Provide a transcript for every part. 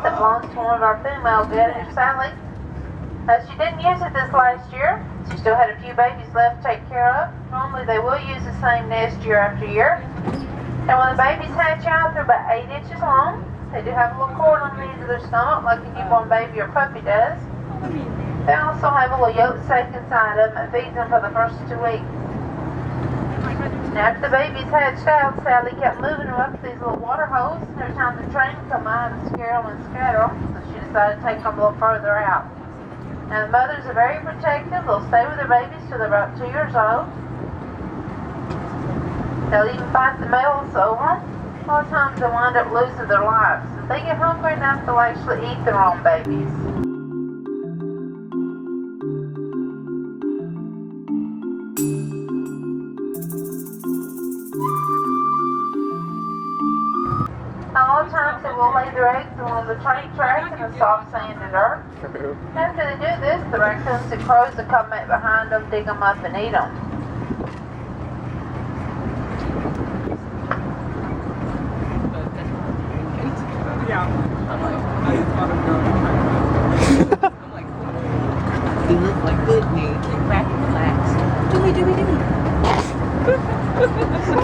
that belongs to one of our female guests, Sally. She didn't use it this last year. She still had a few babies left to take care of. Normally they will use the same nest year after year. And when the babies hatch out, they're about 8 inches long. They do have a little cord on the end of their stomach like a newborn baby or puppy does. They also have a little yolk sac inside of them that feeds them for the first 2 weeks. Now, after the babies hatched out, Sally kept moving them up to these little water holes. Every time the train would come by and scare them and scatter them, so she decided to take them a little further out. Now, the mothers are very protective. They'll stay with their babies till they're about 2 years old. They'll even fight the males over them. A lot of times they wind up losing their lives. If they get hungry enough, they'll actually eat their own babies. A lot of times they will lay their eggs along the train track in the soft sand and dirt. After they do this, the raccoons and crows will come back behind them, dig them up, and eat them. You look like Whitney. Kick back and relax.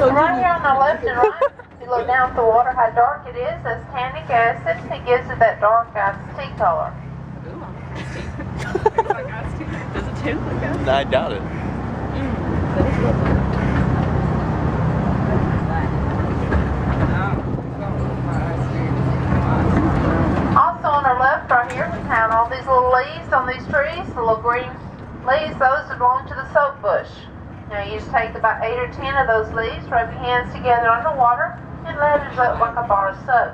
Right here on the left and right, if you look down at the water, how dark it is, that's tannic acid. It gives it that dark iced tea color. Does it taste like that? I doubt it. Also on our left right here, we have all these little leaves on these trees, the little green leaves. Those belong to the soap bush. Now you just take about 8 or 10 of those leaves, rub your hands together underwater, and let it look like a bar of soap.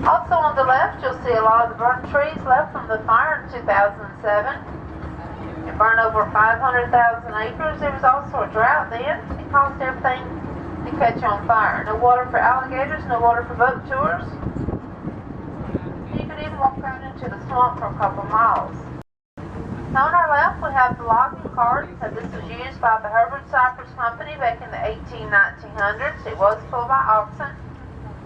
Also on the left, you'll see a lot of the burnt trees left from the fire in 2007. It burned over 500,000 acres. There was also a drought then. It caused everything to catch on fire. No water for alligators, no water for boat tours. You could even walk out into the swamp for a couple miles. Now on our left, we have the logging cart. This was used by the Herbert Cypress Company back in the 1900s. It was pulled by oxen.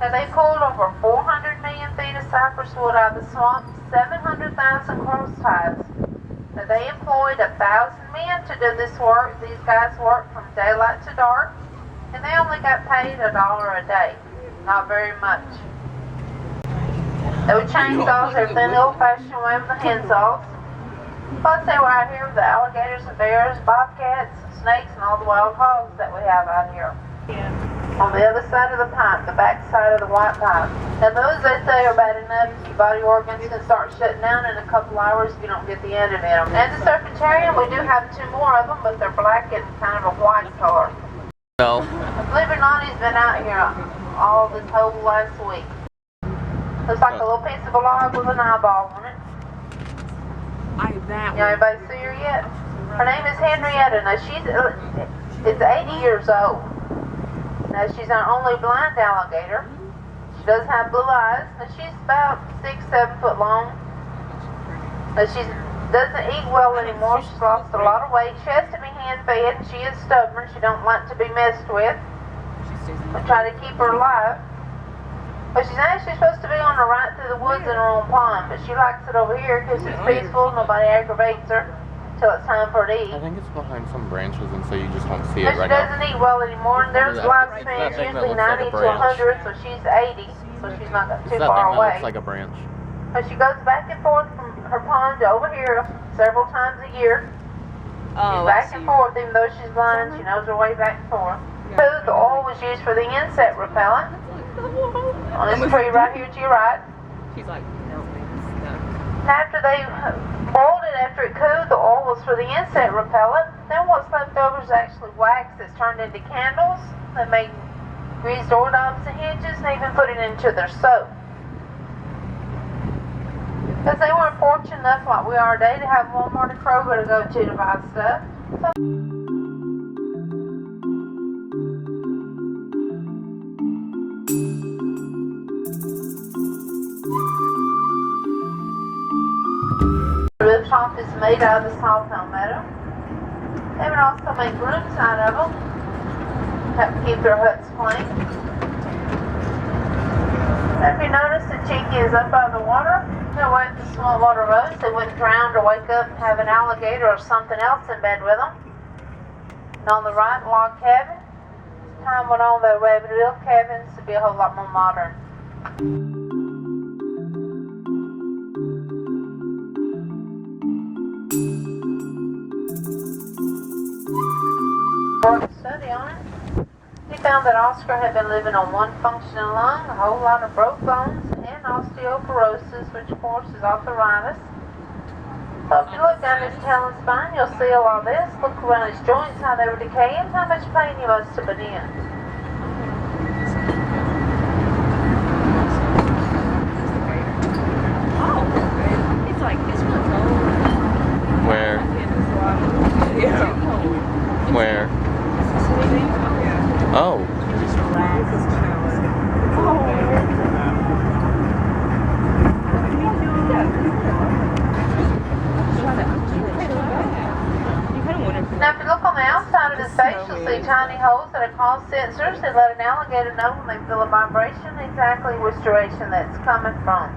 Now they pulled over 400 million feet of cypress wood out of the swamp, 700,000 cross ties. Now they employed 1,000 men to do this work. These guys worked from daylight to dark, and they only got paid $1 a day. Not very much. They would chainsaws, everything the old-fashioned way with the hand saws. Plus they were out here with the alligators and bears, bobcats, snakes, and all the wild hogs that we have out here. On the other side of the pipe, the back side of the white pipe. Now those, they say, are bad enough. Your body organs can start shutting down in a couple hours if you don't get the end of them. And the serpentarium, we do have 2 more of them, but they're black and kind of a white color. No. Believe it or not, he's been out here all this whole last week. Looks like a little piece of a log with an eyeball on it. Anybody see her yet? Her name is Henrietta. Now she's 80 years old. Now she's our only blind alligator. She does have blue eyes. Now she's about 6-7 foot long. Now she doesn't eat well anymore. She's lost a lot of weight. She has to be hand fed, and she is stubborn. She don't like to be messed with. We try to keep her alive. But she's actually supposed to be on her right through the woods in her own pond, but she likes it over here because it's peaceful, nobody aggravates her till it's time for her to eat. I think it's behind some branches, and so you just won't see But it right she doesn't eat well anymore, and there's lifespan usually 90 to 100, so she's 80, so she's not too far away. Looks like a branch. But she goes back and forth from her pond to over here several times a year. She's back and forth, even though she's blind, she knows her way back and forth. The oil was used for the insect repellent. On this tree right here to your right. She's like, no. After they boiled it, after it cooled, the oil was for the insect repellent. Then what's left over is actually wax that's turned into candles. They made greased doorknobs and hinges, and even put it into their soap. Because they weren't fortunate enough like we are today to have Walmart and Kroger to go to buy stuff. The rooftop is made out of the saw palmetto. They would also make rooms out of them, help keep their huts clean. If you notice the Cheeky is up out of the water, that way the small water rose, they wouldn't drown or wake up and have an alligator or something else in bed with them. And on the right, log cabin. As time went on, the rabbit-ill cabins to be a whole lot more modern. For study on it. He found that Oscar had been living on one functioning lung, a whole lot of broke bones, and osteoporosis, which of course is arthritis. So if you look down his tail and spine, you'll see a lot of this. Look around his joints, how they were decaying, how much pain he must have been in. Oh, it's like this one's old. Where? Yeah. Where? Oh. Now, if you look on the outside of his face, you'll see tiny holes that are called sensors that let an alligator know when they feel a vibration exactly which direction that's coming from.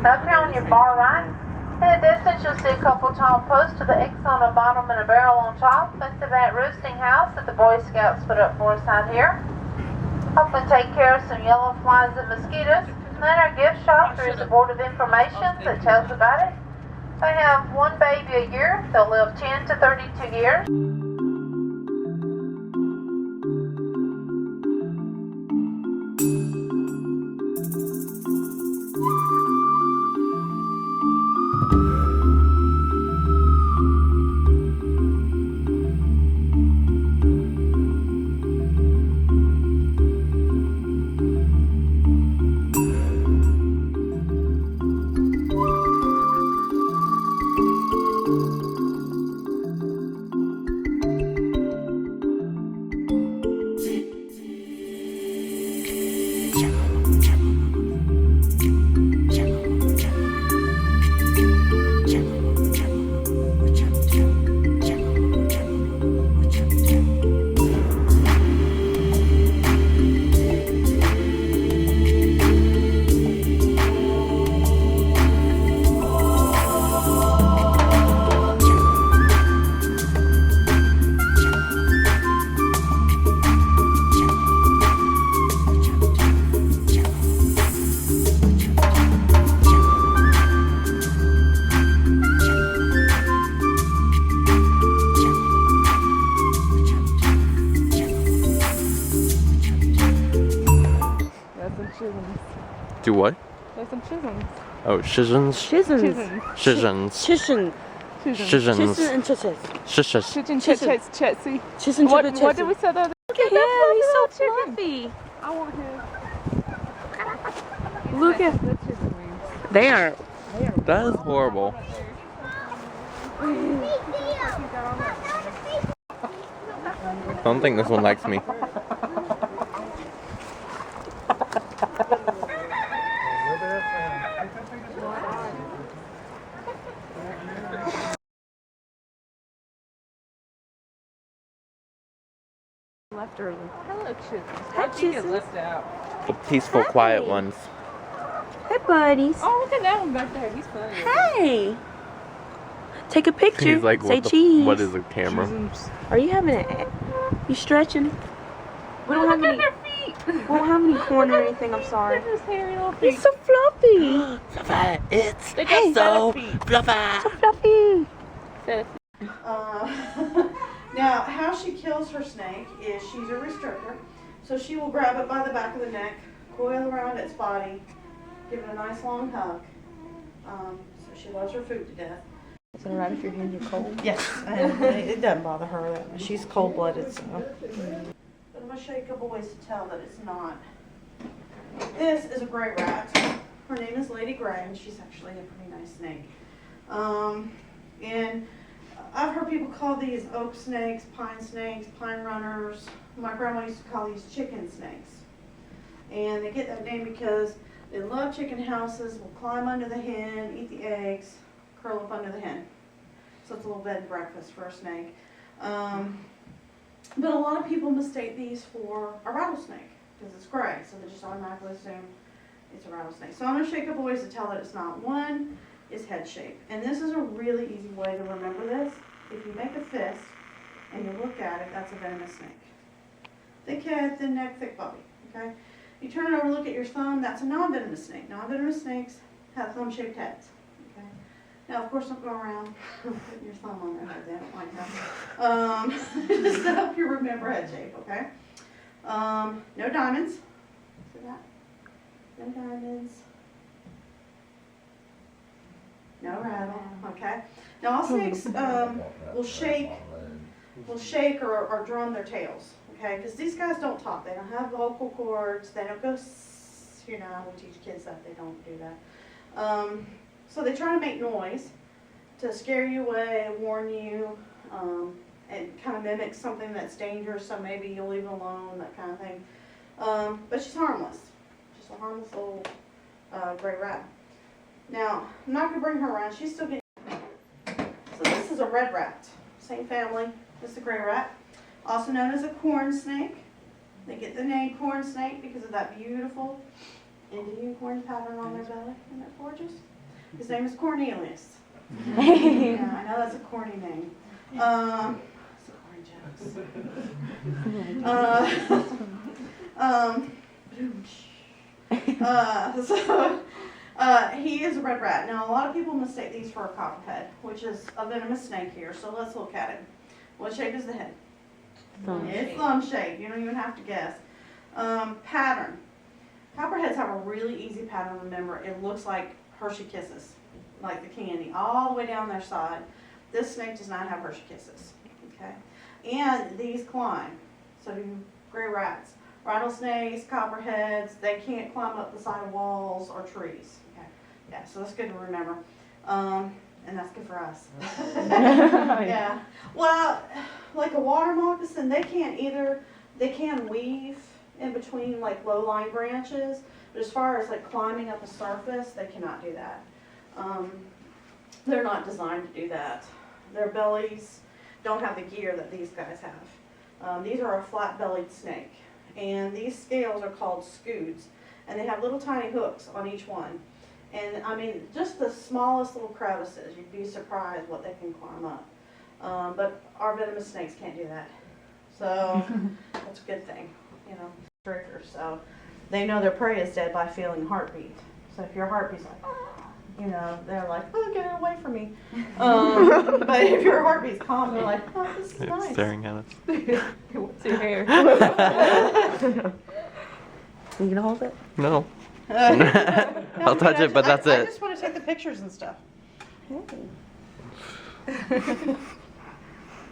Now, up here on your far right, in the distance, you'll see a couple tall posts with an X on the bottom and a barrel on top. That's the bat roosting house that the Boy Scouts put up for us out here. Hopefully take care of some yellow flies and mosquitoes. And then our gift shop, there is a board of information that tells about it. They have one baby a year. They'll live 10 to 32 years. Do what? There's some chisels. Oh, shizzins? Chisholms. Shizzins. Chisholm. Shizzins. Chisholm and Chishis. Shishis. Chicken Chisel. Chetsy. Chisholm What Chitsy. did we say the other? Look at him, he's so Chicken. fluffy. I want him. Look at the chicken wings. they are. That is horrible. I don't think this one likes me. Left early. Hello, chicken. Hi, How'd you get chicken. left out? The peaceful, quiet ones. Hey, buddies. Oh, look at that one back there. He's funny. Hey. Take a picture. He's like, Say what, cheese. what is a camera? Are you having it? You stretching? We don't have Look any. at their feet. We don't have any corn or anything. I'm sorry. Look at his hairy little feet. He's so fluffy. Fluffy, it's They got so feet. fluffy. So fluffy. Now, how she kills her snake is she's a restrictor. So she will grab it by the back of the neck, coil around its body, give it a nice long hug. So she loves her food to death. Is it alright if your hands are cold? Yes, and it doesn't bother her. She's cold-blooded, so. But I'm going to show you a couple ways to tell that it's not. This is a gray rat. Her name is Lady Gray, and she's actually a pretty nice snake. And I've heard people call these oak snakes, pine runners. My grandma used to call these chicken snakes. And they get that name because they love chicken houses, will climb under the hen, eat the eggs, curl up under the hen. So it's a little bed and breakfast for a snake. But a lot of people mistake these for a rattlesnake because it's gray, so they just automatically assume it's a rattlesnake. So I'm going to show you a couple ways to tell that it's not. One is head shape. And this is a really easy way to remember this. If you make a fist and you look at it, that's a venomous snake. Thick head, thin neck, thick body. Okay? You turn it over, look at your thumb, that's a non-venomous snake. Non-venomous snakes have thumb-shaped heads. Okay? Now, of course, don't go around putting your thumb on their head. They don't like that. Just to help you remember head shape, okay? No diamonds. See that? No diamonds. No rattle. Okay. Now, all snakes will shake or drum their tails. Okay, because these guys don't talk. They don't have vocal cords. They don't go, you know, we teach kids that they don't do that. So they try to make noise to scare you away, warn you, and kind of mimic something that's dangerous, so maybe you'll leave it alone, that kind of thing. But she's harmless. Just a harmless little gray rat. Now, I'm not going to bring her around. She's still getting... So this is a red rat. Same family. This is a gray rat. Also known as a corn snake. They get the name corn snake because of that beautiful Indian corn pattern on their belly. Isn't that gorgeous? His name is Cornelius. Yeah, I know that's a corny name. It's a corny joke. He is a red rat. Now, a lot of people mistake these for a copperhead, which is a venomous snake here. So let's look at it. What shape is the head? It's thumb shape. You don't even have to guess. Pattern. Copperheads have a really easy pattern to remember. It looks like Hershey Kisses, like the candy, all the way down their side. This snake does not have Hershey Kisses. Okay, and these climb. So do gray rats, rattlesnakes, copperheads. They can't climb up the side of walls or trees. Okay, yeah. So that's good to remember. And that's good for us. Yeah. Well, like a water moccasin, they can weave in between like low-lying branches, but as far as like climbing up a surface, they cannot do that. They're not designed to do that. Their bellies don't have the gear that these guys have. These are a flat-bellied snake, and these scales are called scoods, and they have little tiny hooks on each one. And I mean, just the smallest little crevices, you'd be surprised what they can climb up. But our venomous snakes can't do that. So that's a good thing, you know. Trickers, so they know their prey is dead by feeling heartbeat. So if your heartbeat's like, you know, they're like, oh, get it away from me. But if your heartbeat's calm, they're like, oh, this is nice. It's staring at us. What's your hair? You gonna hold it? No. I'll touch it, but that's I it. just want to take the pictures and stuff.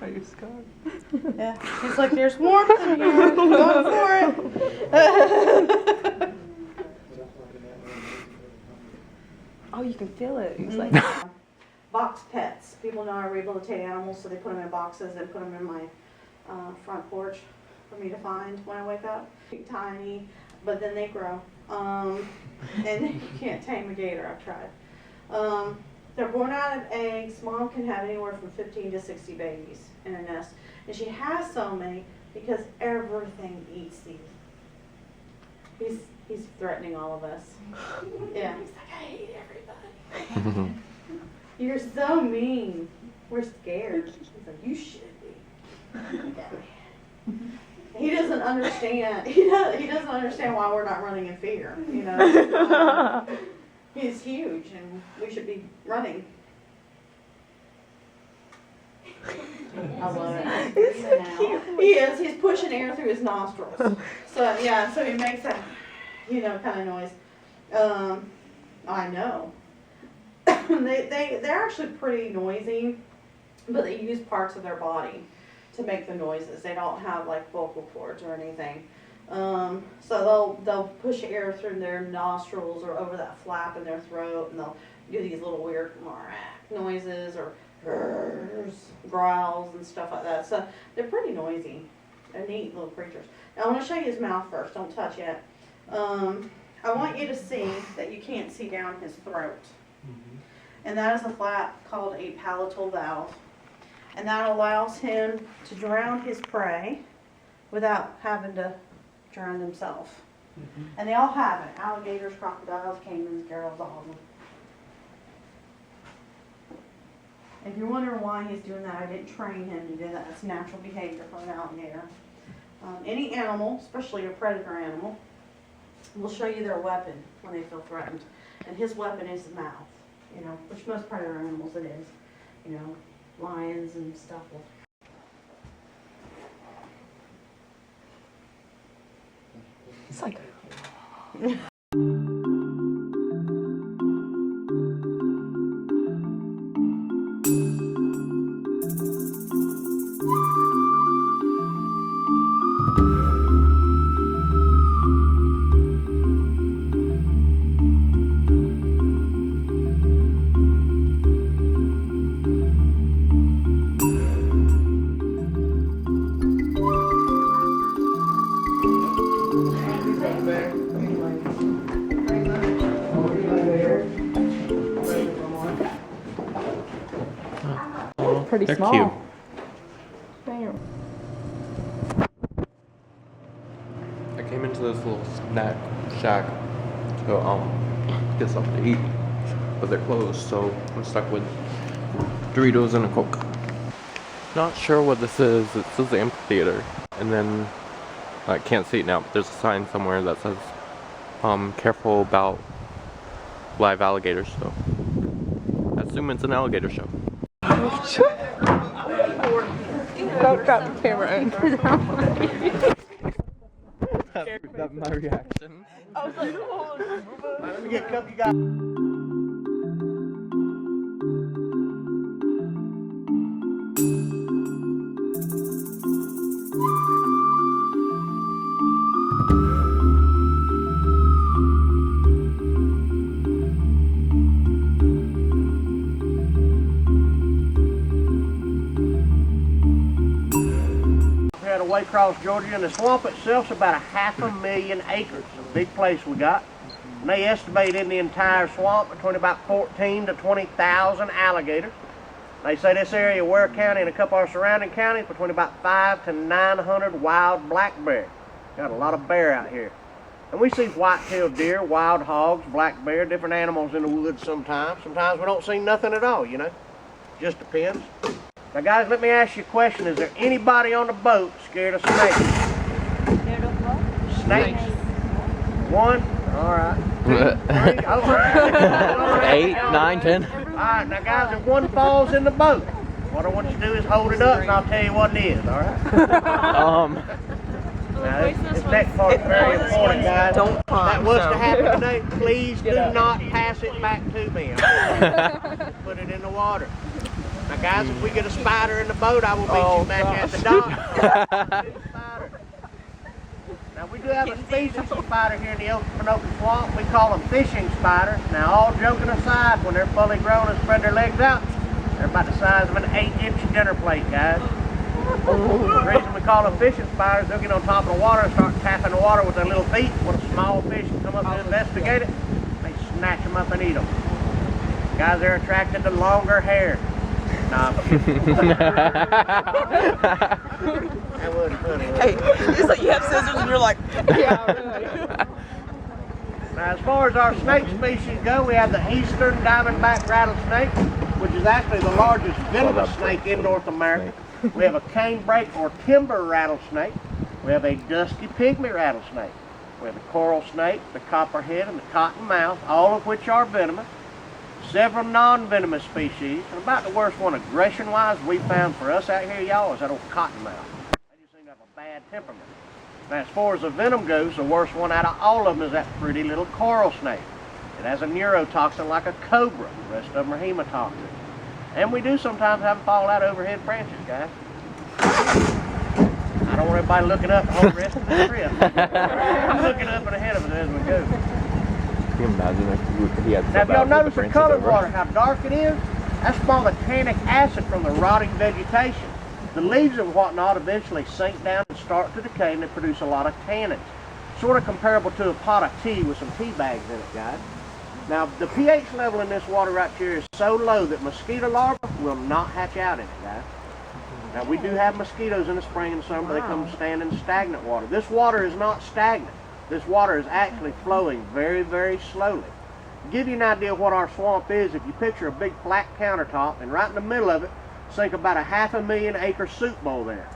Are you scared? Yeah. He's like, there's warmth in here. I'm going for it. Oh, you can feel it. It's like Box pets. People know I rehabilitate animals, so they put them in boxes and put them in my front porch for me to find when I wake up. Tiny, but then they grow. And you can't tame a gator. I've tried. They're born out of eggs. Mom can have anywhere from 15 to 60 babies in her nest. And she has so many because everything eats these. He's threatening all of us. Yeah. He's like, I hate everybody. You're so mean. We're scared. He's like, you should be. He doesn't understand. He doesn't understand why we're not running in fear. You know. He's huge, and we should be running. I love it. He is. He's pushing air through his nostrils. So yeah. So he makes that, you know, kind of noise. I know. They're actually pretty noisy, but they use parts of their body to make the noises. They don't have like vocal cords or anything. So they'll push air through their nostrils or over that flap in their throat, and they'll do these little weird noises or growls and stuff like that. So they're pretty noisy. They're neat little creatures. Now I want to show you his mouth first. Don't touch yet. I want you to see that you can't see down his throat. And that is a flap called a palatal valve. And that allows him to drown his prey without having to drown himself. And they all have it. Alligators, crocodiles, caimans, girls, all of them. If you're wondering why he's doing that, I didn't train him to do that. It's natural behavior for an alligator. Any animal, especially a predator animal, will show you their weapon when they feel threatened. And his weapon is the mouth, you know, which most predator animals it is. You know, lions and stuff will. It's like pretty They're small. cute. Damn. I came into this little snack shack to get something to eat, but they're closed, so I'm stuck with Doritos and a Coke. Not sure what this is. It says the amphitheater, and then I can't see it now, but there's a sign somewhere that says careful about live alligators, so I assume it's an alligator show. Don't drop the camera in. That's my reaction. I was like, Let me get a cup, you guys. Head away across Georgia, and the swamp itself's about 500,000 acres. It's a big place we got. And they estimate in the entire swamp between about 14 to 20,000 alligators. They say this area of Ware County and a couple of our surrounding counties between about 500 to 900 wild black bear. Got a lot of bear out here. And we see white-tailed deer, wild hogs, black bear, different animals in the woods sometimes. Sometimes we don't see nothing at all, you know. Just depends. Now guys, let me ask you a question. Is there anybody on the boat scared of snakes? scared of what? Snakes? One? Alright. 2, 3, oh. 8, 9, 10. Alright, now guys, if one falls in the boat, what I want you to do is hold it up and I'll tell you what it is, alright? Now, this next part is very important, guys. Don't If that was to happen today, please do not pass it back to me. Alright? Put it in the water. Now guys, if we get a spider in the boat, I will meet you back at the dock. Spider. Now we do have a species of spider here in the Okefenoke swamp. We call them fishing spiders. Now all joking aside, when they're fully grown and spread their legs out, they're about the size of an 8-inch dinner plate, guys. The reason we call them fishing spiders, they'll get on top of the water and start tapping the water with their little feet. When a small fish come up to investigate it, they snatch them up and eat them. Guys, they're attracted to longer hair. Nah. That wasn't funny. Hey, it's like you have scissors and you're like, Yeah, really. Now, as far as our snake species go, we have the eastern diamondback rattlesnake, which is actually the largest venomous snake in North America. We have a canebrake or timber rattlesnake. We have a dusky pygmy rattlesnake. We have the coral snake, the copperhead, and the cottonmouth, all of which are venomous. Several non-venomous species, and about the worst one aggression-wise we found for us out here, y'all, is that old cottonmouth. They just seem to have a bad temperament. Now, as far as the venom goes, the worst one out of all of them is that pretty little coral snake. It has a neurotoxin like a cobra. The rest of them are hematoxins. And we do sometimes have them fall out overhead branches, guys. I don't want everybody looking up the whole rest of the trip. I'm looking up and ahead of us as we go. Can you imagine if he had Now, if y'all notice the colored water, how dark it is? That's small tannic acid from the rotting vegetation. The leaves and whatnot eventually sink down and start to decay, and they produce a lot of tannins. Sort of comparable to a pot of tea with some tea bags in it, guys. Now, the pH level in this water right here is so low that mosquito larvae will not hatch out in it, guys. Now, we do have mosquitoes in the spring and summer, but they come stand in stagnant water. This water is not stagnant. this water is actually flowing very, very slowly. To give you an idea of what our swamp is, if you picture a big flat countertop and right in the middle of it, sink about a 500,000 acre soup bowl there.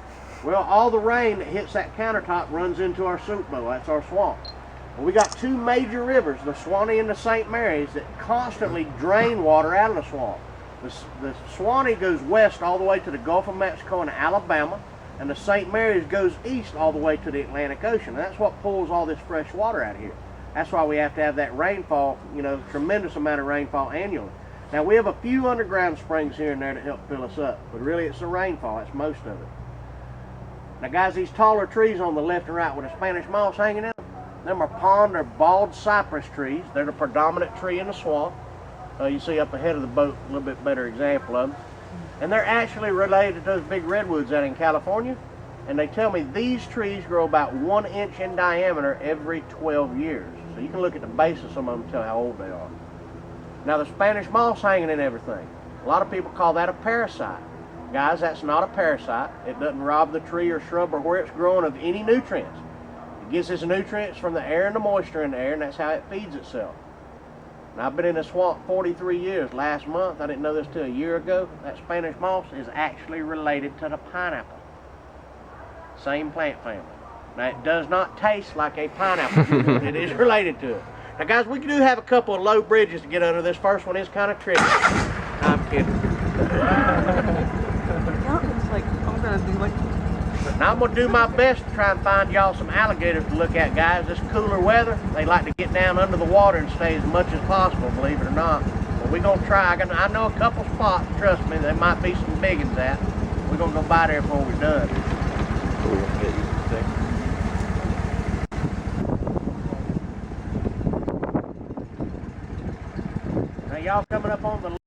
Well, all the rain that hits that countertop runs into our soup bowl. That's our swamp. And we got two major rivers, the Swanee and the St. Mary's, that constantly drain water out of the swamp. The Swanee goes west all the way to the Gulf of Mexico and Alabama, and the St. Mary's goes east all the way to the Atlantic Ocean. And that's what pulls all this fresh water out of here. That's why we have to have that rainfall, you know, tremendous amount of rainfall annually. Now, we have a few underground springs here and there that help fill us up, but really it's the rainfall, that's most of it. Now, guys, these taller trees on the left and right with the Spanish moss hanging in them are pond or bald cypress trees. They're the predominant tree in the swamp. You see up ahead of the boat a little bit better example of them. And they're actually related to those big redwoods out in California. And they tell me these trees grow about 1 inch in diameter every 12 years. So you can look at the base of some of them and tell how old they are. Now the Spanish moss hanging in everything. A lot of people call that a parasite. Guys, that's not a parasite. It doesn't rob the tree or shrub or where it's growing of any nutrients. It gets its nutrients from the air and the moisture in the air, and that's how it feeds itself. Now, I've been in the swamp 43 years. Last month, I didn't know this till a year ago, that Spanish moss is actually related to the pineapple. Same plant family. Now, it does not taste like a pineapple. It is related to it. Now, guys, we do have a couple of low bridges to get under. This first one is kind of tricky. I'm kidding. It's like, I'm gonna be like. Now, I'm going to do my best to try and find y'all some alligators to look at, guys. This cooler weather, they like to get down under the water and stay as much as possible, believe it or not. But we're going to try. I know a couple spots, trust me, there might be some big ones at. We're going to go by there before we're done. So we're going to get you today. Now, y'all coming up on the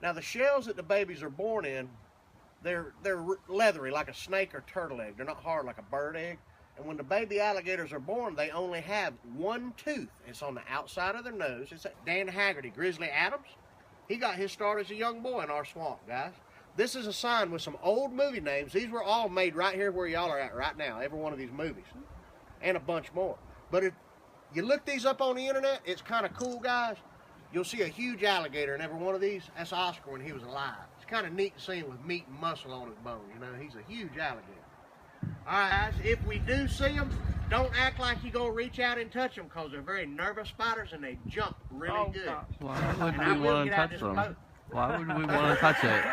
Now the shells that the babies are born in, they're leathery like a snake or turtle egg. They're not hard like a bird egg. And when the baby alligators are born, they only have one tooth. It's on the outside of their nose. It's Dan Haggerty, Grizzly Adams. He got his start as a young boy in our swamp, guys. This is a sign with some old movie names. These were all made right here where y'all are at right now, every one of these movies, and a bunch more. But if you look these up on the internet, it's kind of cool, guys. You'll see a huge alligator in every one of these. That's Oscar when he was alive. It's kind of neat to see him with meat and muscle on his bones. You know, he's a huge alligator. All right, guys, if we do see them, don't act like you're going to reach out and touch them because they're very nervous spiders and they jump really good. Why would we want to touch them? Why would we want to touch it?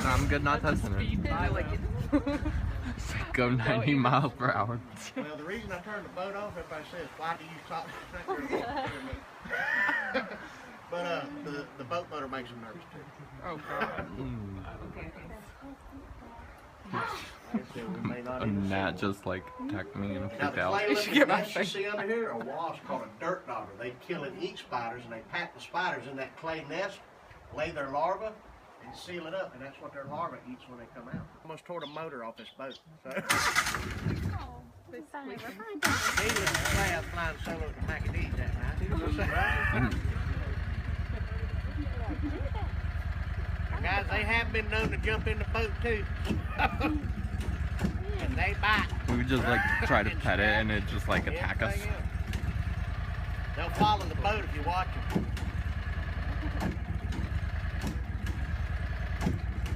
I'm good not touching it. Go 90 miles per hour. Well, the reason I turned the boat off, everybody says, why do you talk? But the boat motor makes them nervous too. Oh, God. A gnat just like attacked me and Now, freaked the out. clay nests you see under here are wasps called a dirt dogger. They kill and eat spiders, and they pack the spiders in that clay nest, lay their larvae, and seal it up, and that's what their larva eats when they come out. Almost tore the motor off this boat. So. Needless to say, I was flying solo at the Macadee that night. Guys, they have been known to jump in the boat too. And they bite. We would just like try to pet it and it just like attack us. They'll follow the boat if you watch them.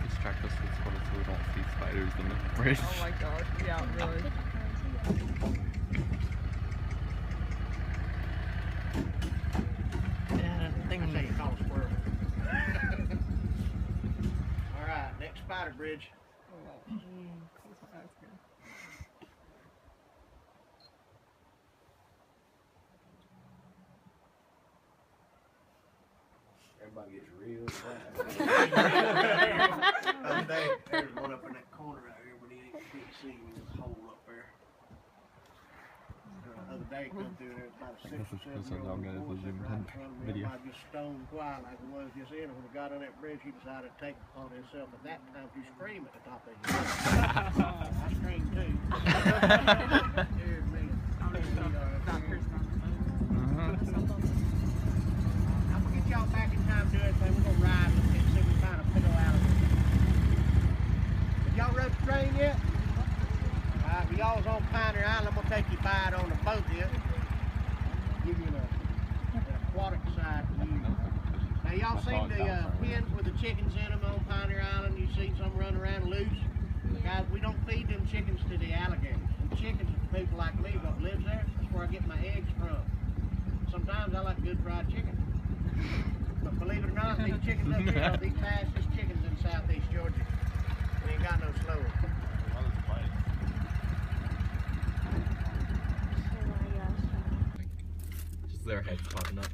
Distract us with photos so we don't see spiders in the bridge. Oh my God. Yeah, really. Alright, next spider bridge. Everybody gets real quiet. Other day, there's one up in that corner right here, but he ain't see him. There's a hole up there. Other day come through there, about a 6 or 7 This one's all good. It's a Zoom 10 video. Everybody just stone quiet like it was just in. When we got on that bridge, he decided to take it upon himself at that time to scream at the top of his voice. I screamed too. Dear me. I'm gonna get y'all back in time to do everything. We're gonna ride and see if we find a fiddle out of it. Have y'all rode the train yet? If y'all's on Pioneer Island, I'm gonna take you by it on the boat here. Give you an aquatic side view. Now y'all seen the pens with the chickens in them on Pioneer Island? You seen some running around loose? Guys, we don't feed them chickens to the alligators. Them chickens are for people like me what lives there. That's where I get my eggs from. Sometimes I like good fried chicken. But believe it or not, these chickens up here are the fastest chickens in southeast Georgia. We ain't got no slower. Just their heads popping up.